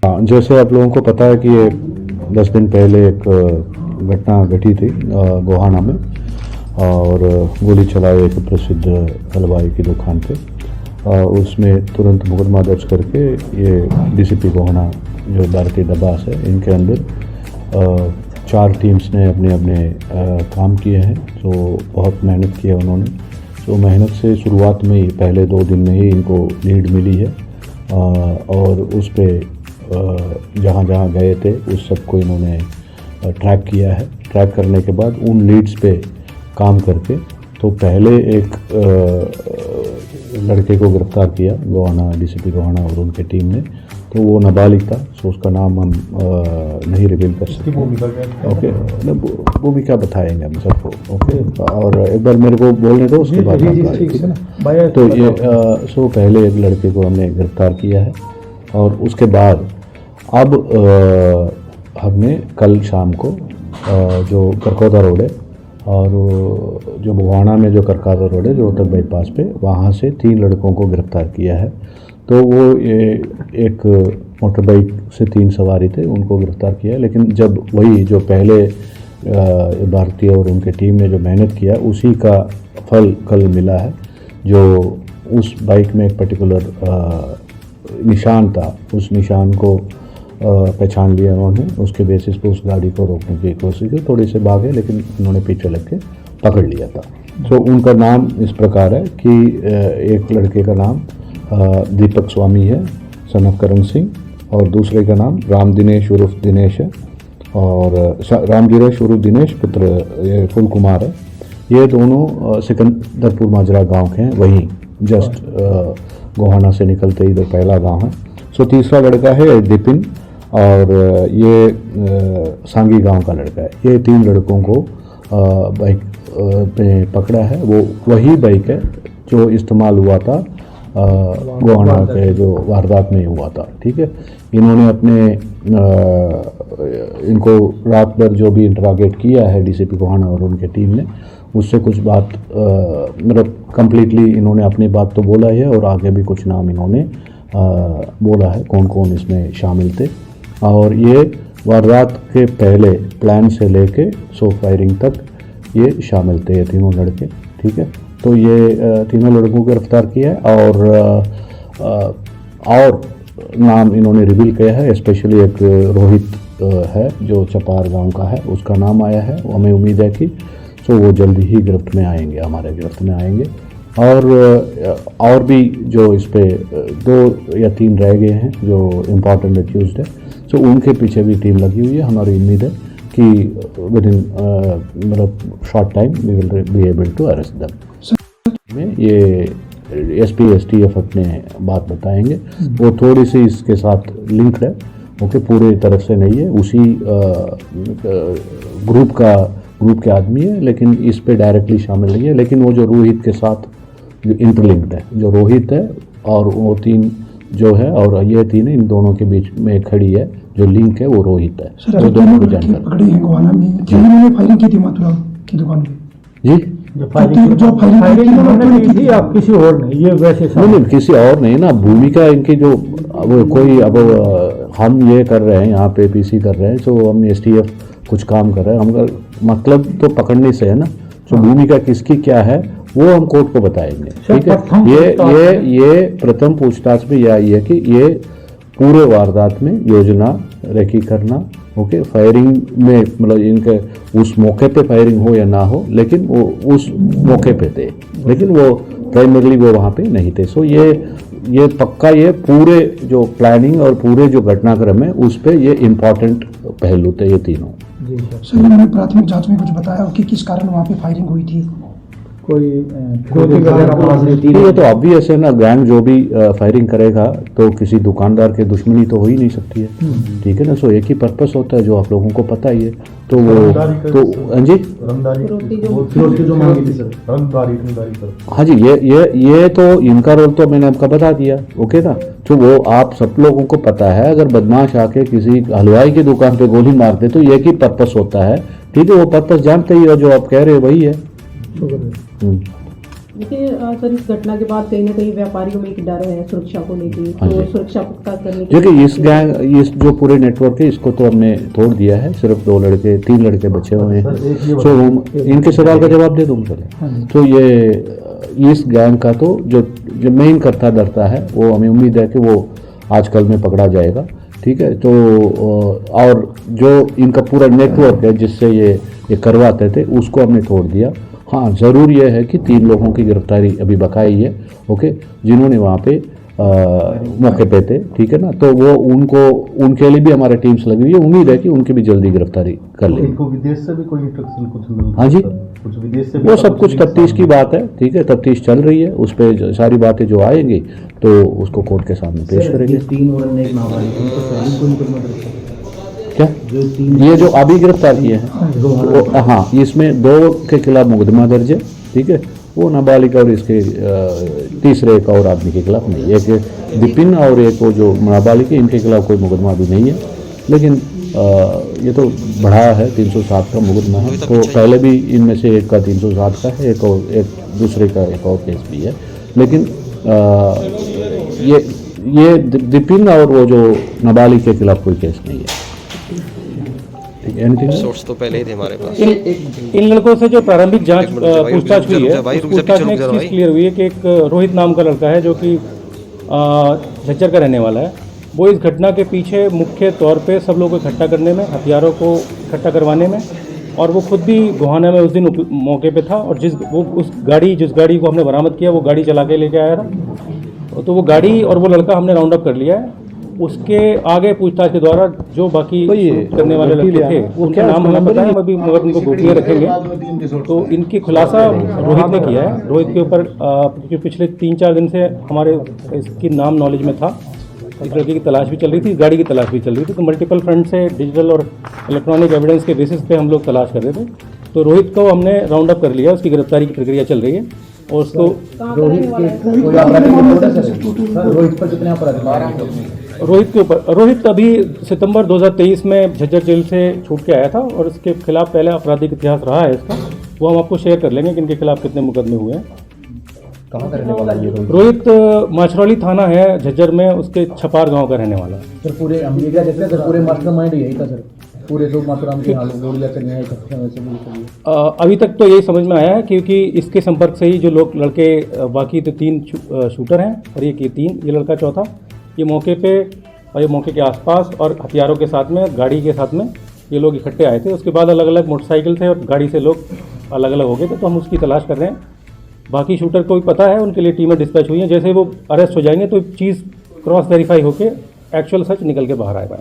हाँ, जैसे आप लोगों को पता है कि ये 10 दिन पहले एक घटना घटी थी गोहाना में, और गोली चलाए एक प्रसिद्ध हलवाई की दुकान पे। उसमें तुरंत मुकदमा दर्ज करके ये डीसीपी गोहाना जो भारतीय दबास है, इनके अंदर 4 टीम्स ने अपने अपने काम किए हैं। जो बहुत मेहनत की है उन्होंने। तो मेहनत से शुरुआत में ही पहले 2 दिन में ही इनको लीड मिली है, और उस पर जहाँ जहाँ गए थे उस सबको इन्होंने ट्रैक किया है। ट्रैक करने के बाद उन लीड्स पे काम करके तो पहले एक लड़के को गिरफ्तार किया गोहाना, डीसीपी गोहाना और उनके टीम ने। तो वो नाबालिग था, सो उसका नाम हम नहीं रिवील कर सकते। ओके, भूमिका बताएंगे हम सबको। ओके, और एक बार मेरे को बोलने दो, उसके बाद ठीक है ना। तो ये पहले एक लड़के को हमने गिरफ्तार किया है, और उसके बाद अब हमने कल शाम को जो करकोदा रोड है, और जो गोहाना में जो करकोदा रोड है, जो रोहतक बाईपास पे, वहाँ से 3 लड़कों को गिरफ्तार किया है। तो वो ये एक मोटर बाइक से 3 सवारी थे, उनको गिरफ्तार किया है। लेकिन जब वही जो पहले भारतीय और उनके टीम ने जो मेहनत किया, उसी का फल कल मिला है। जो उस बाइक में एक पर्टिकुलर निशान था, उस निशान को पहचान लिया उन्होंने। उसके बेसिस पे उस गाड़ी को रोकने की कोशिश की, थोड़ी से भागे, लेकिन उन्होंने पीछे लग के पकड़ लिया था। तो उनका नाम इस प्रकार है कि एक लड़के का नाम दीपक स्वामी है, सन ऑफ करण सिंह, और दूसरे का नाम राम दिनेश उर्फ दिनेश है, और राम दिनेश उर्फ दिनेश पुत्र ये फुल कुमार है। ये दोनों सिकंदरपुर माजरा गांव के हैं, वहीं जस्ट गोहाना से निकलते ही जो पहला गांव है। सो तीसरा लड़का है दिपिन, और ये सांगी गांव का लड़का है। ये 3 लड़कों को बाइक पे पकड़ा है। वो वही बाइक है जो इस्तेमाल हुआ था गोहाना के जो वारदात में हुआ था। ठीक है, इन्होंने अपने इनको रात भर जो भी इंटरागेट किया है डीसीपी गोहाना और उनके टीम ने, उससे कुछ बात मतलब कंप्लीटली इन्होंने अपनी बात तो बोला है, और आगे भी कुछ नाम इन्होंने बोला है कौन कौन इसमें शामिल थे। और ये वारदात के पहले प्लान से लेके फायरिंग तक ये शामिल थे, ये तीनों लड़के। ठीक है, तो ये तीनों लड़कों को गिरफ्तार किया है, और नाम इन्होंने रिवील किया है। स्पेशली एक रोहित है जो चपार गांव का है, उसका नाम आया है। हमें उम्मीद है कि वो जल्दी ही गिरफ्त में आएंगे, हमारे गिरफ्त में आएंगे। और भी जो इस पे 2 या 3 रह गए हैं जो इम्पॉर्टेंट एक्यूज्ड है, उनके पीछे भी टीम लगी हुई है। हमारी उम्मीद है कि विद इन मतलब short time we will be able to arrest them. में ये एसपी एसटीएफ अपने बात बताएंगे, वो थोड़ी सी इसके साथ लिंक्ड है। ओके, पूरे तरफ से नहीं है, उसी ग्रुप के आदमी है, लेकिन इस पे डायरेक्टली शामिल नहीं है। लेकिन वो जो रोहित के साथ जो इंटरलिंक्ड है, जो रोहित है और वो 3 जो है, और ये 3 इन दोनों के बीच में खड़ी है, जो लिंक है वो रोहित है। तो दोनों को जानकर पकड़े हैं गोहाना में, जिन्होंने फायरिंग की थी मथुरा की दुकान पे। जी, जो फायरिंग की थी आप किसी और नहीं, ये वैसे नहीं किसी और नहीं ना। भूमिका इनकी जो अब कोई अब हम ये कर रहे हैं यहाँ पे पीसी कर रहे हैं, तो हम एसटीएफ कुछ काम कर रहे हैं, हम मतलब तो पकड़ने से है ना। तो भूमिका किसकी क्या है वो हम कोर्ट को बताएंगे। ठीक है, ये प्रथम पूछताछ में यह आई है कि ये पूरे वारदात में योजना रेकी करना। ओके, फायरिंग में मतलब इनके उस मौके पे फायरिंग हो या ना हो, लेकिन वो उस मौके पे थे, लेकिन वो प्राइमरली वो वहाँ पे नहीं थे। सो ये पक्का ये पूरे जो प्लानिंग और पूरे जो घटनाक्रम है उस पे ये इम्पोर्टेंट पहलू थे ये तीनों। सर, इन्होंने प्राथमिक जांच में कुछ बताया कि किस कारण वहाँ पे फायरिंग हुई थी? कोई ये तो ऑब्वियस है ना, गैंग जो भी फायरिंग करेगा तो किसी दुकानदार के दुश्मनी तो हो ही नहीं सकती है। ठीक है ना, सो एक ही पर्पस होता है जो आप लोगों को पता ही है। तो वो तो जी हाँ जी, ये तो इनका रोल तो मैंने आपका बता दिया। ओके ना, तो वो आप सब लोगों को पता है, अगर बदमाश आके किसी हलवाई की दुकान पे गोली मारते तो एक ही पर्पस होता है। ठीक है, वो पर्पस जानते ही हो, जो आप कह रहे हो वही है। देखिए सर, इस घटना के बाद कहीं ना कहीं व्यापारियों में एक डर है सुरक्षा को लेकर, हाँ तो जी। सुरक्षा पुख्ता करने के देखिए इस जो पूरे नेटवर्क है इसको तो हमने तोड़ दिया है, सिर्फ 3 लड़के बचे हुए हैं। तो इनके सवाल का जवाब दे दूँ पहले। तो ये इस गैंग का तो जो मेन करता धरता है वो हमें उम्मीद है कि वो आजकल में पकड़ा जाएगा, ठीक है। तो और जो इनका पूरा नेटवर्क है जिससे ये करवाते थे उसको हमने तोड़ दिया। हाँ, ज़रूर यह है कि 3 लोगों की गिरफ्तारी अभी बकाई है, ओके, जिन्होंने वहाँ पे मौके पे थे, ठीक है ना। तो वो उनके लिए भी हमारे टीम्स लगी हुई है, उम्मीद है कि उनकी भी जल्दी गिरफ्तारी कर लेंगे। इनको विदेश से भी कोई इंस्ट्रक्शन कुछ मिल? हाँ जी, कुछ विदेश से भी वो सब कुछ तफ्तीश की बात है, ठीक है, तफ्तीश चल रही है, उस पर सारी बातें जो आएंगी तो उसको कोर्ट के सामने पेश करेंगे। 3 और अन्य एक नाबालिग उनको पहले कोई मुकदमा दर्ज है? क्या जो 3 ये जो अभी गिरफ्तार किए हैं हाँ, इसमें 2 के खिलाफ मुकदमा दर्ज है, ठीक है। वो नाबालिग और इसके तीसरे एक और आदमी के खिलाफ नहीं है, एक विपिन और एक वो जो नाबालिग है, इनके खिलाफ कोई मुकदमा अभी नहीं है। लेकिन ये तो बढ़ा है, 307 का मुकदमा है। तो पहले भी इनमें से एक का 307 का है, एक दूसरे का एक और केस भी है। लेकिन ये विपिन और वो जो नाबालिग के खिलाफ कोई केस नहीं है। सोर्स तो पहले ही थे हमारे पास। इन लड़कों से जो प्रारंभिक जांच एक मिनट, भाई, पूछताछ हुई है, भाई, उस रुक जा, पूछताछ पीछे में रुक एक जा, चीज़ भाई। क्लियर हुई है कि एक रोहित नाम का लड़का है जो कि झज्जर का रहने वाला है। वो इस घटना के पीछे मुख्य तौर पे सब लोगों को इकट्ठा करने में, हथियारों को इकट्ठा करवाने में, और वो खुद भी गोहाना में उस दिन मौके पे था। और जिस गाड़ी को हमने बरामद किया वो गाड़ी चला के लेके आया था। तो वो गाड़ी और वो लड़का हमने राउंड अप कर लिया है। उसके आगे पूछताछ के द्वारा जो बाकी करने वाले लड़के थे उनके नाम हमें पता है, हम अभी मगर उनको गोपनीय रखेंगे। तो इनकी खुलासा रोहित ने किया है। रोहित के ऊपर क्योंकि पिछले 3-4 दिन से हमारे इसकी नाम नॉलेज में था, इस लड़के की तलाश भी चल रही थी, गाड़ी की तलाश भी चल रही थी। तो मल्टीपल फ्रंट से डिजिटल और इलेक्ट्रॉनिक एविडेंस के बेसिस पे हम लोग तलाश कर रहे थे। तो रोहित को हमने राउंड अप कर लिया, उसकी गिरफ्तारी की प्रक्रिया चल रही है। और उसको रोहित पर कितने अपराध? रोहित अभी सितंबर 2023 में झज्जर जेल से छूट के आया था और इसके खिलाफ पहले आपराधिक इतिहास रहा है इसका। वो हम आपको शेयर कर लेंगे कि इनके खिलाफ कितने मुकदमे हुए हैं। कहाँ का रहने वाला है ये रोहित माछरौली थाना है झज्जर में, उसके छपार गांव का रहने वाला है। सर? पूरे हम ये क्या कहते हैं सर, पूरे मास्टरमाइंड यही था सर? पूरे जो माथुराम के हाल गोलियां चलने इकट्ठे वैसे भी अभी तक तो यही समझ में आया है क्योंकि इसके संपर्क से ही जो लोग लड़के बाकी तो 3 शूटर हैं और ये लड़का चौथा, ये मौके पे और ये मौके के आसपास और हथियारों के साथ में, गाड़ी के साथ में ये लोग इकट्ठे आए थे। उसके बाद अलग अलग मोटरसाइकिल थे और गाड़ी से लोग अलग अलग हो गए थे। तो हम उसकी तलाश कर रहे हैं। बाकी शूटर को भी पता है, उनके लिए टीमें डिस्पैच हुई हैं। जैसे वो अरेस्ट हो जाएंगे तो चीज़ क्रॉस वेरीफाई होकर एक्चुअल सच निकल के बाहर आएगा।